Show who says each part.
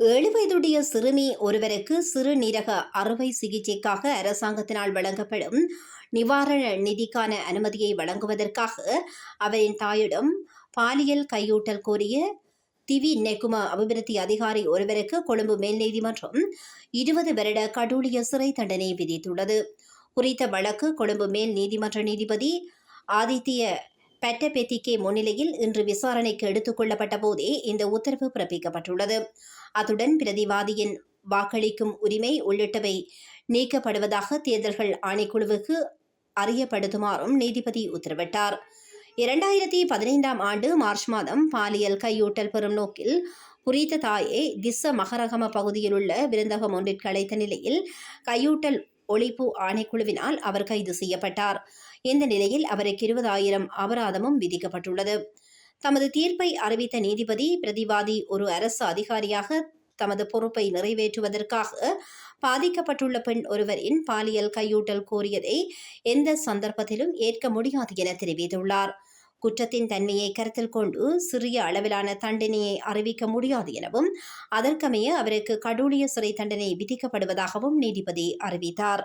Speaker 1: 7 வயதுடைய சிறுமி ஒருவருக்கு சிறுநீரக அறுவை சிகிச்சைக்காக அரசாங்கத்தினால் வழங்கப்படும் நிவாரண நிதிக்கான அனுமதியை வழங்குவதற்காக அவரின் தாயிடம் பாலியல் கையூட்டல் கோரிய திவி நெகும அபிவிருத்தி அதிகாரி ஒருவருக்கு கொழும்பு மேல் நீதிமன்றம் 20 வருட கடூழிய சிறை தண்டனை விதித்துள்ளது. குறித்த வழக்கு கொழும்பு மேல் நீதிமன்ற நீதிபதி ஆதித்ய பட்டபெத்திகே முன்னிலையில் இன்று விசாரணைக்கு எடுத்துக் கொள்ளப்பட்ட போதே இந்த உத்தரவு பிறப்பிக்கப்பட்டுள்ளது. அத்துடன் பிரதிவாதியின் வாக்களிக்கும் உரிமை உள்ளிட்டவை நீக்கப்படுவதாக தேர்தல்கள் ஆணைக்குழுவுக்கு அறியப்படுத்துமாறும் நீதிபதி உத்தரவிட்டார். 2015 ஆண்டு மார்ச் மாதம் பாலியல் கையூட்டல் பெறும் நோக்கில் குறித்த தாயை திஸ்ஸ மகரகம பகுதியில் உள்ள விருந்தகம் ஒன்றிற்கு அழைத்த நிலையில் கையூட்டல் ஒழிப்பு ஆணைக்குழுவினால் அவர் கைது செய்யப்பட்டார். இந்த நிலையில் அவருக்கு 20,000 அபராதமும் விதிக்கப்பட்டுள்ளது. தமது தீர்ப்பை அறிவித்த நீதிபதி பிரதிவாதி ஒரு அரசு அதிகாரியாக தமது பொறுப்பை நிறைவேற்றுவதற்காக பாதிக்கப்பட்டுள்ள பெண் ஒருவரின் பாலியல் கையூட்டல் கோரியதை எந்த சந்தர்ப்பத்திலும் ஏற்க முடியாது என தெரிவித்துள்ளார். குற்றத்தின் தன்மையை கருத்தில் கொண்டு சிறிய அளவிலான தண்டனையை அறிவிக்க முடியாது எனவும் அதற்கமைய அவருக்கு கடூழிய சிறை தண்டனை விதிக்கப்படுவதாகவும் நீதிபதி அறிவித்தார்.